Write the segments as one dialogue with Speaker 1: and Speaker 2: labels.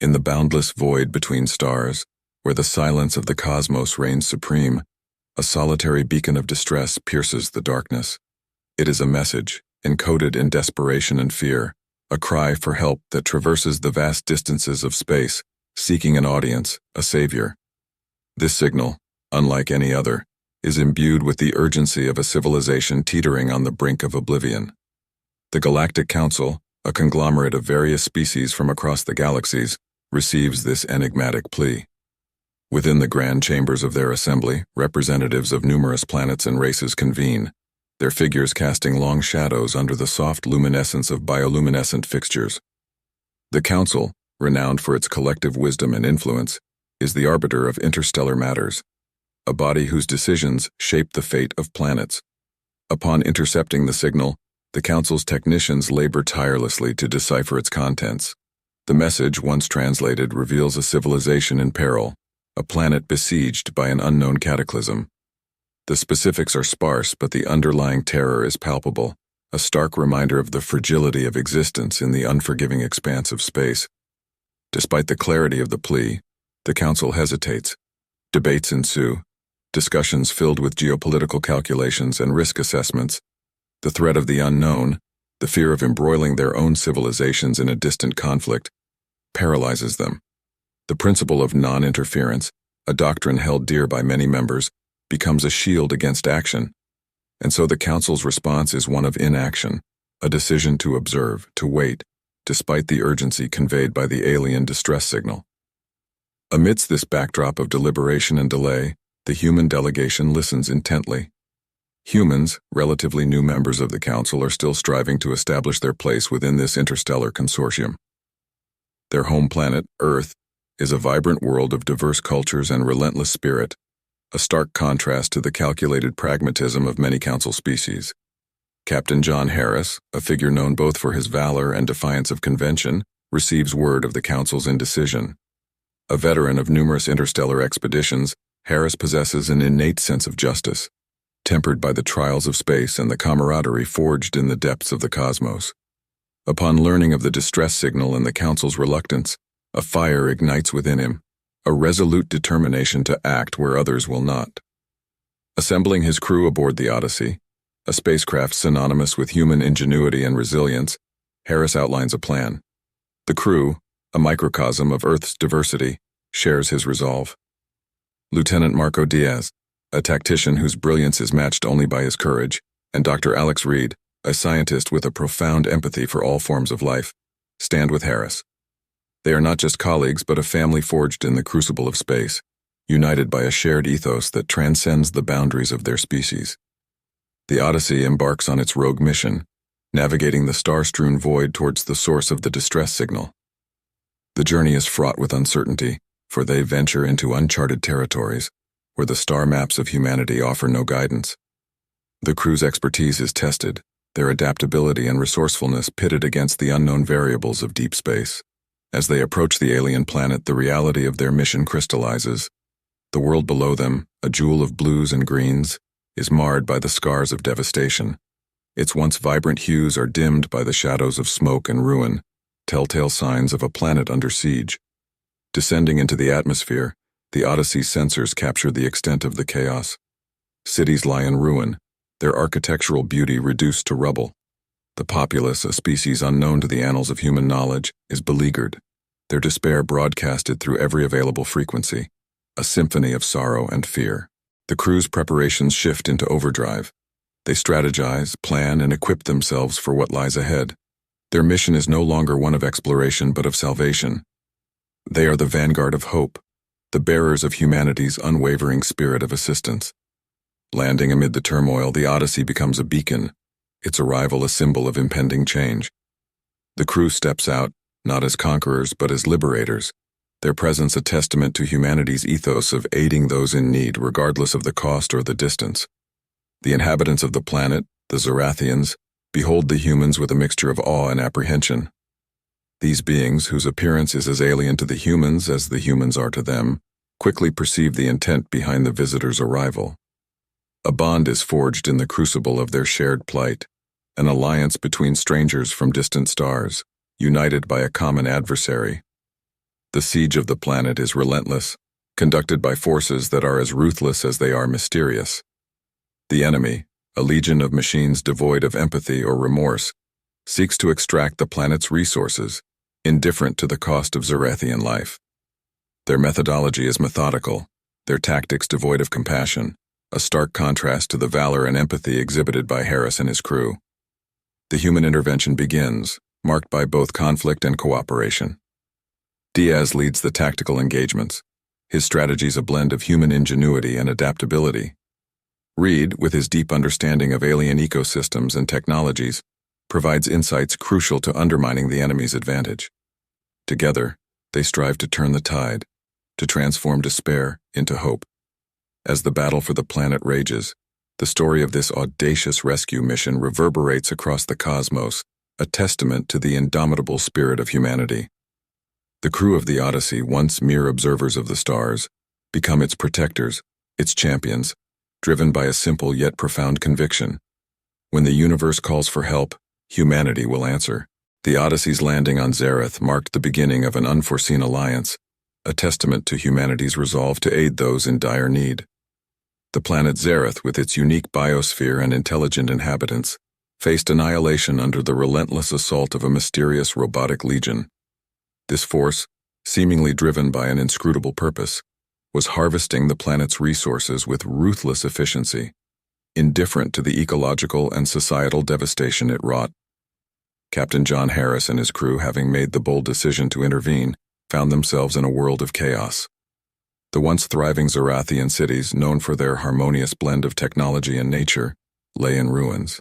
Speaker 1: In the boundless void between stars, where the silence of the cosmos reigns supreme, a solitary beacon of distress pierces the darkness. It is a message, encoded in desperation and fear, a cry for help that traverses the vast distances of space, seeking an audience, a savior. This signal, unlike any other, is imbued with the urgency of a civilization teetering on the brink of oblivion. The Galactic Council, a conglomerate of various species from across the galaxies, receives this enigmatic plea. Within the grand chambers of their assembly, representatives of numerous planets and races convene, their figures casting long shadows under the soft luminescence of bioluminescent fixtures. The Council, renowned for its collective wisdom and influence, is the arbiter of interstellar matters, a body whose decisions shape the fate of planets. Upon intercepting the signal, the Council's technicians labor tirelessly to decipher its contents. The message, once translated, reveals a civilization in peril, a planet besieged by an unknown cataclysm. The specifics are sparse, but the underlying terror is palpable, a stark reminder of the fragility of existence in the unforgiving expanse of space. Despite the clarity of the plea, the Council hesitates. Debates ensue, discussions filled with geopolitical calculations and risk assessments. The threat of the unknown, the fear of embroiling their own civilizations in a distant conflict, paralyzes them. The principle of non-interference, a doctrine held dear by many members, becomes a shield against action. And so the Council's response is one of inaction, a decision to observe, to wait, despite the urgency conveyed by the alien distress signal. Amidst this backdrop of deliberation and delay, the human delegation listens intently. Humans, relatively new members of the Council, are still striving to establish their place within this interstellar consortium. Their home planet, Earth, is a vibrant world of diverse cultures and relentless spirit, a stark contrast to the calculated pragmatism of many Council species. Captain John Harris, a figure known both for his valor and defiance of convention, receives word of the Council's indecision. A veteran of numerous interstellar expeditions, Harris possesses an innate sense of justice, tempered by the trials of space and the camaraderie forged in the depths of the cosmos. Upon learning of the distress signal and the Council's reluctance, a fire ignites within him, a resolute determination to act where others will not. Assembling his crew aboard the Odyssey, a spacecraft synonymous with human ingenuity and resilience, Harris outlines a plan. The crew, a microcosm of Earth's diversity, shares his resolve. Lieutenant Marco Diaz, a tactician whose brilliance is matched only by his courage, and Dr. Alex Reed, a scientist with a profound empathy for all forms of life, stand with Harris. They are not just colleagues, but a family forged in the crucible of space, united by a shared ethos that transcends the boundaries of their species. The Odyssey embarks on its rogue mission, navigating the star-strewn void towards the source of the distress signal. The journey is fraught with uncertainty, for they venture into uncharted territories, where the star maps of humanity offer no guidance. The crew's expertise is tested, their adaptability and resourcefulness pitted against the unknown variables of deep space. As they approach the alien planet, the reality of their mission crystallizes. The world below them, a jewel of blues and greens, is marred by the scars of devastation. Its once vibrant hues are dimmed by the shadows of smoke and ruin, telltale signs of a planet under siege. Descending into the atmosphere, the Odyssey's sensors capture the extent of the chaos. Cities lie in ruin, their architectural beauty reduced to rubble. The populace, a species unknown to the annals of human knowledge, is beleaguered, their despair broadcasted through every available frequency, a symphony of sorrow and fear. The crew's preparations shift into overdrive. They strategize, plan, and equip themselves for what lies ahead. Their mission is no longer one of exploration but of salvation. They are the vanguard of hope, the bearers of humanity's unwavering spirit of assistance. Landing amid the turmoil, the Odyssey becomes a beacon, its arrival a symbol of impending change. The crew steps out, not as conquerors but as liberators, their presence a testament to humanity's ethos of aiding those in need regardless of the cost or the distance. The inhabitants of the planet, the Zarathians, behold the humans with a mixture of awe and apprehension. These beings, whose appearance is as alien to the humans as the humans are to them, quickly perceive the intent behind the visitors' arrival. A bond is forged in the crucible of their shared plight, an alliance between strangers from distant stars, united by a common adversary. The siege of the planet is relentless, conducted by forces that are as ruthless as they are mysterious. The enemy, a legion of machines devoid of empathy or remorse, seeks to extract the planet's resources, indifferent to the cost of Zarathian life. Their methodology is methodical, their tactics devoid of compassion, a stark contrast to the valor and empathy exhibited by Harris and his crew. The human intervention begins, marked by both conflict and cooperation. Diaz leads the tactical engagements, his strategies a blend of human ingenuity and adaptability. Reed, with his deep understanding of alien ecosystems and technologies, provides insights crucial to undermining the enemy's advantage. Together, they strive to turn the tide, to transform despair into hope. As the battle for the planet rages, the story of this audacious rescue mission reverberates across the cosmos, a testament to the indomitable spirit of humanity. The crew of the Odyssey, once mere observers of the stars, become its protectors, its champions, driven by a simple yet profound conviction. When the universe calls for help, humanity will answer. The Odyssey's landing on Zarth marked the beginning of an unforeseen alliance, a testament to humanity's resolve to aid those in dire need. The planet Zarth, with its unique biosphere and intelligent inhabitants, faced annihilation under the relentless assault of a mysterious robotic legion. This force, seemingly driven by an inscrutable purpose, was harvesting the planet's resources with ruthless efficiency, indifferent to the ecological and societal devastation it wrought. Captain John Harris and his crew, having made the bold decision to intervene, found themselves in a world of chaos. The once thriving Zarathian cities, known for their harmonious blend of technology and nature, lay in ruins.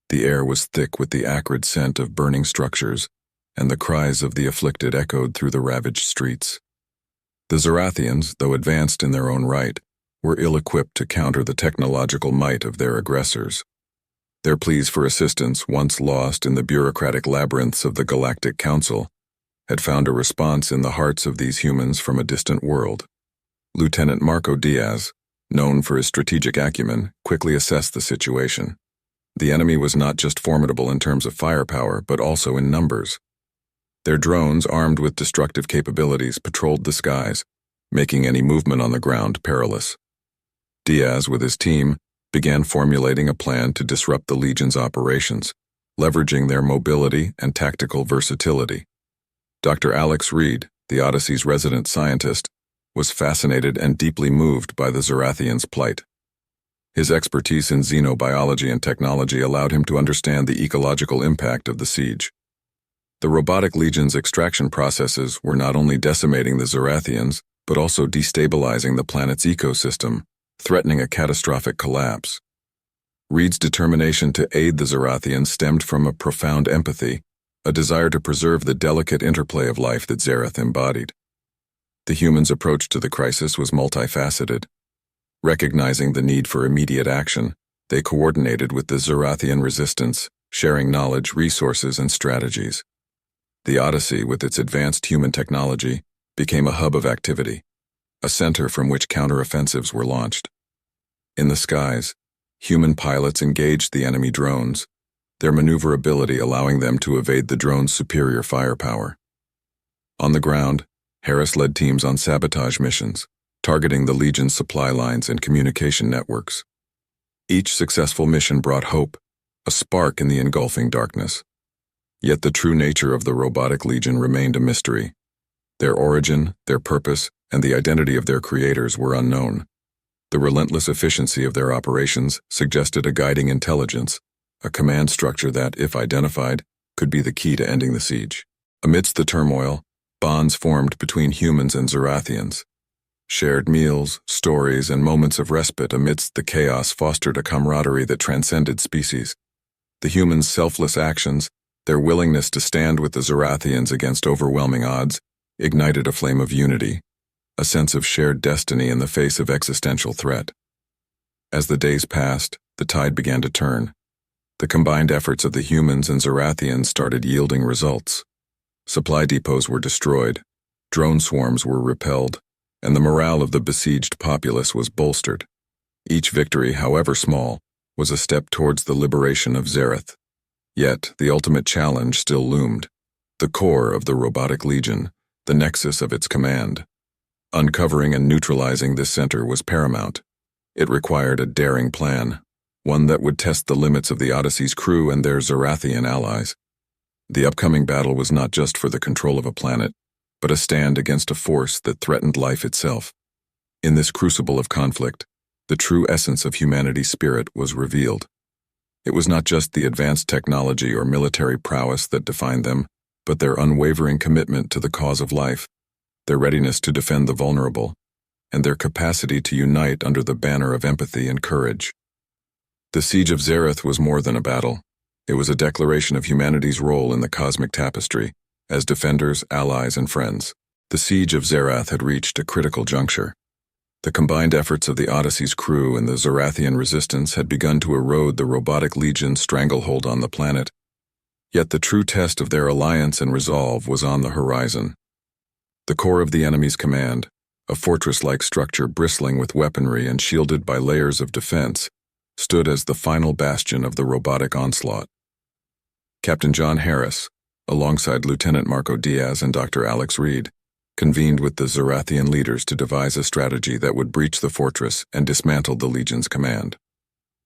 Speaker 1: The air was thick with the acrid scent of burning structures, and the cries of the afflicted echoed through the ravaged streets. The Zarathians, though advanced in their own right, were ill-equipped to counter the technological might of their aggressors. Their pleas for assistance, once lost in the bureaucratic labyrinths of the Galactic Council, had found a response in the hearts of these humans from a distant world. Lieutenant Marco Diaz, known for his strategic acumen, quickly assessed the situation. The enemy was not just formidable in terms of firepower, but also in numbers. Their drones, armed with destructive capabilities, patrolled the skies, making any movement on the ground perilous. Diaz, with his team, began formulating a plan to disrupt the Legion's operations, leveraging their mobility and tactical versatility. Dr. Alex Reed, the Odyssey's resident scientist, was fascinated and deeply moved by the Zarathians' plight. His expertise in xenobiology and technology allowed him to understand the ecological impact of the siege. The robotic legion's extraction processes were not only decimating the Zarathians, but also destabilizing the planet's ecosystem, threatening a catastrophic collapse. Reed's determination to aid the Zarathians stemmed from a profound empathy, a desire to preserve the delicate interplay of life that Zarth embodied. The humans' approach to the crisis was multifaceted. Recognizing the need for immediate action, they coordinated with the Zarathian resistance, sharing knowledge, resources, and strategies. The Odyssey, with its advanced human technology, became a hub of activity, a center from which counteroffensives were launched. In the skies, human pilots engaged the enemy drones, their maneuverability allowing them to evade the drones' superior firepower. On the ground, Harris led teams on sabotage missions, targeting the Legion's supply lines and communication networks. Each successful mission brought hope, a spark in the engulfing darkness. Yet the true nature of the robotic legion remained a mystery. Their origin, their purpose, and the identity of their creators were unknown. The relentless efficiency of their operations suggested a guiding intelligence, a command structure that, if identified, could be the key to ending the siege. Amidst the turmoil, bonds formed between humans and Zarathians. Shared meals, stories, and moments of respite amidst the chaos fostered a camaraderie that transcended species. The humans' selfless actions, their willingness to stand with the Zarathians against overwhelming odds, ignited a flame of unity, a sense of shared destiny in the face of existential threat. As the days passed, the tide began to turn. The combined efforts of the humans and Zarathians started yielding results. Supply depots were destroyed, drone swarms were repelled, and the morale of the besieged populace was bolstered. Each victory, however small, was a step towards the liberation of Zarth. Yet, the ultimate challenge still loomed. The core of the robotic legion, the nexus of its command. Uncovering and neutralizing this center was paramount. It required a daring plan, one that would test the limits of the Odyssey's crew and their Zarathian allies. The upcoming battle was not just for the control of a planet, but a stand against a force that threatened life itself. In this crucible of conflict, the true essence of humanity's spirit was revealed. It was not just the advanced technology or military prowess that defined them, but their unwavering commitment to the cause of life, their readiness to defend the vulnerable, and their capacity to unite under the banner of empathy and courage. The siege of Zarth was more than a battle. It was a declaration of humanity's role in the cosmic tapestry, as defenders, allies, and friends. The siege of Zarth had reached a critical juncture. The combined efforts of the Odyssey's crew and the Zarathian resistance had begun to erode the robotic legion's stranglehold on the planet. Yet the true test of their alliance and resolve was on the horizon. The core of the enemy's command, a fortress-like structure bristling with weaponry and shielded by layers of defense, stood as the final bastion of the robotic onslaught. Captain John Harris, alongside Lieutenant Marco Diaz and Dr. Alex Reed, convened with the Zarathian leaders to devise a strategy that would breach the fortress and dismantle the Legion's command.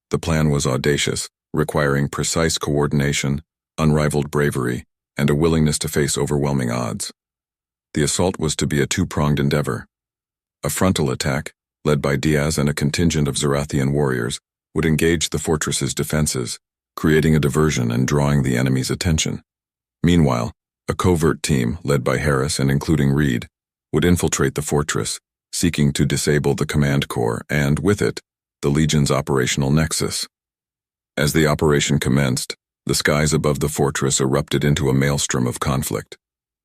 Speaker 1: The plan was audacious, requiring precise coordination, unrivaled bravery, and a willingness to face overwhelming odds. The assault was to be a two-pronged endeavor. A frontal attack, led by Diaz and a contingent of Zarathian warriors, would engage the fortress's defenses, creating a diversion and drawing the enemy's attention. Meanwhile, a covert team, led by Harris and including Reed, would infiltrate the fortress, seeking to disable the command core and, with it, the Legion's operational nexus. As the operation commenced, the skies above the fortress erupted into a maelstrom of conflict.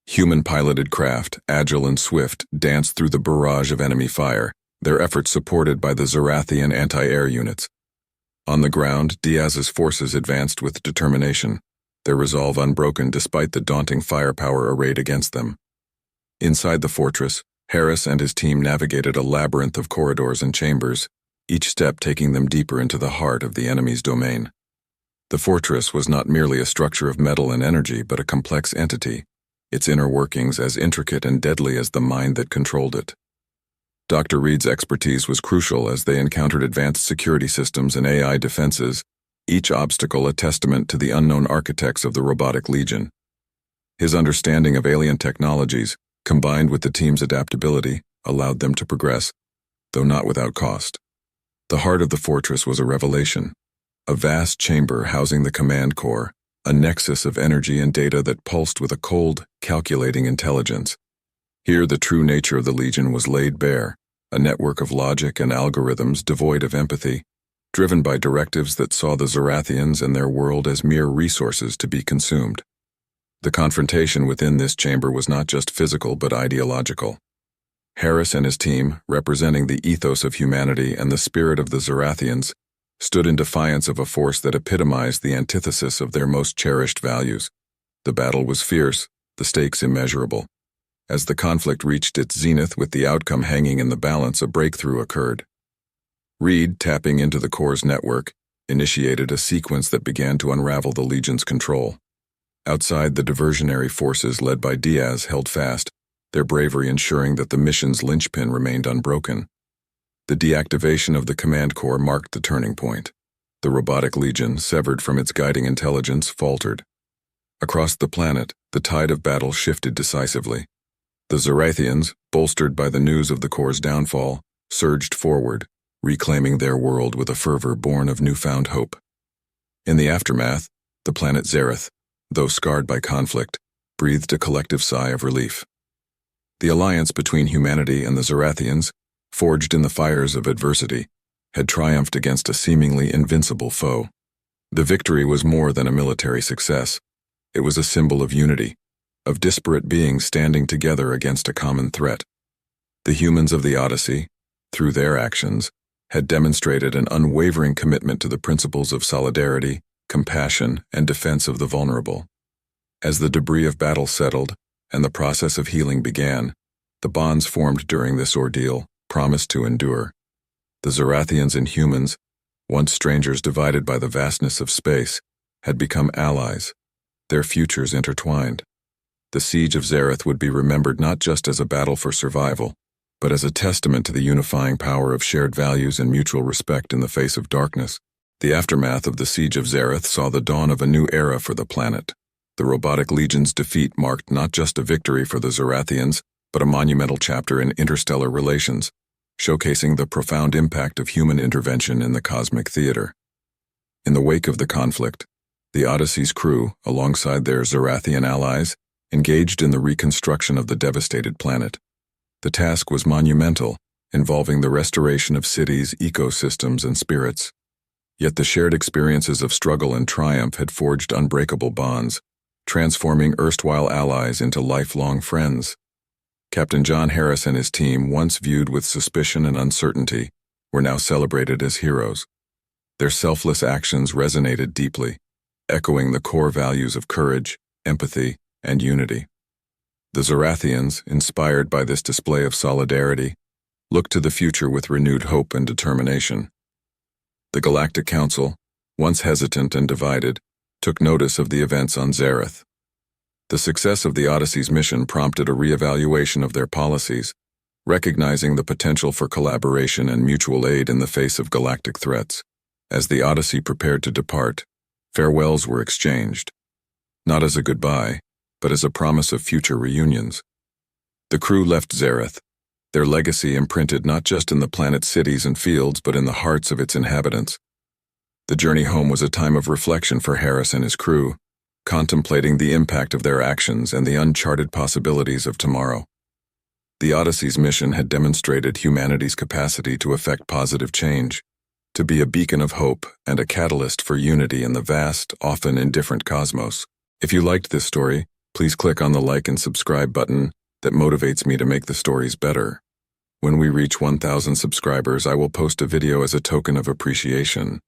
Speaker 1: Human-piloted craft, agile and swift, danced through the barrage of enemy fire, their efforts supported by the Zarathian anti-air units. On the ground, Diaz's forces advanced with determination, their resolve unbroken despite the daunting firepower arrayed against them. Inside the fortress, Harris and his team navigated a labyrinth of corridors and chambers, each step taking them deeper into the heart of the enemy's domain. The fortress was not merely a structure of metal and energy, but a complex entity, its inner workings as intricate and deadly as the mind that controlled it. Dr. Reed's expertise was crucial as they encountered advanced security systems and AI defenses, each obstacle a testament to the unknown architects of the robotic legion. His understanding of alien technologies, combined with the team's adaptability, allowed them to progress, though not without cost. The heart of the fortress was a revelation, a vast chamber housing the command core, a nexus of energy and data that pulsed with a cold, calculating intelligence. Here the true nature of the Legion was laid bare, a network of logic and algorithms devoid of empathy, driven by directives that saw the Zarathians and their world as mere resources to be consumed. The confrontation within this chamber was not just physical but ideological. Harris and his team, representing the ethos of humanity and the spirit of the Zarathians, stood in defiance of a force that epitomized the antithesis of their most cherished values. The battle was fierce, the stakes immeasurable. As the conflict reached its zenith with the outcome hanging in the balance, a breakthrough occurred. Reed, tapping into the core's network, initiated a sequence that began to unravel the Legion's control. Outside, the diversionary forces led by Diaz held fast, their bravery ensuring that the mission's linchpin remained unbroken. The deactivation of the command core marked the turning point. The robotic legion, severed from its guiding intelligence, faltered. Across the planet, the tide of battle shifted decisively. The Zarathians, bolstered by the news of the core's downfall, surged forward, reclaiming their world with a fervor born of newfound hope. In the aftermath, the planet Zarth, though scarred by conflict, breathed a collective sigh of relief. The alliance between humanity and the Zarathians, forged in the fires of adversity, had triumphed against a seemingly invincible foe. The victory was more than a military success. It was a symbol of unity, of disparate beings standing together against a common threat. The humans of the Odyssey, through their actions, had demonstrated an unwavering commitment to the principles of solidarity, compassion, and defense of the vulnerable. As the debris of battle settled and the process of healing began, the bonds formed during this ordeal promised to endure. The Zarathians and humans, once strangers divided by the vastness of space, had become allies, their futures intertwined. The Siege of Zarth would be remembered not just as a battle for survival, but as a testament to the unifying power of shared values and mutual respect in the face of darkness. The aftermath of the Siege of Zarth saw the dawn of a new era for the planet. The Robotic Legion's defeat marked not just a victory for the Zarathians, but a monumental chapter in interstellar relations, showcasing the profound impact of human intervention in the cosmic theater. In the wake of the conflict, the Odyssey's crew, alongside their Zarathian allies, engaged in the reconstruction of the devastated planet. The task was monumental, involving the restoration of cities, ecosystems, and spirits. Yet the shared experiences of struggle and triumph had forged unbreakable bonds, transforming erstwhile allies into lifelong friends. Captain John Harris and his team, once viewed with suspicion and uncertainty, were now celebrated as heroes. Their selfless actions resonated deeply, echoing the core values of courage, empathy, and unity. The Zarathians, inspired by this display of solidarity, looked to the future with renewed hope and determination. The Galactic Council, once hesitant and divided, took notice of the events on Zarth. The success of the Odyssey's mission prompted a reevaluation of their policies, recognizing the potential for collaboration and mutual aid in the face of galactic threats. As the Odyssey prepared to depart, farewells were exchanged, not as a goodbye, but as a promise of future reunions. The crew left Zarth, their legacy imprinted not just in the planet's cities and fields, but in the hearts of its inhabitants. The journey home was a time of reflection for Harris and his crew, contemplating the impact of their actions and the uncharted possibilities of tomorrow. The Odyssey's mission had demonstrated humanity's capacity to effect positive change, to be a beacon of hope and a catalyst for unity in the vast, often indifferent cosmos. If you liked this story, please click on the like and subscribe button that motivates me to make the stories better. When we reach 1,000 subscribers, I will post a video as a token of appreciation.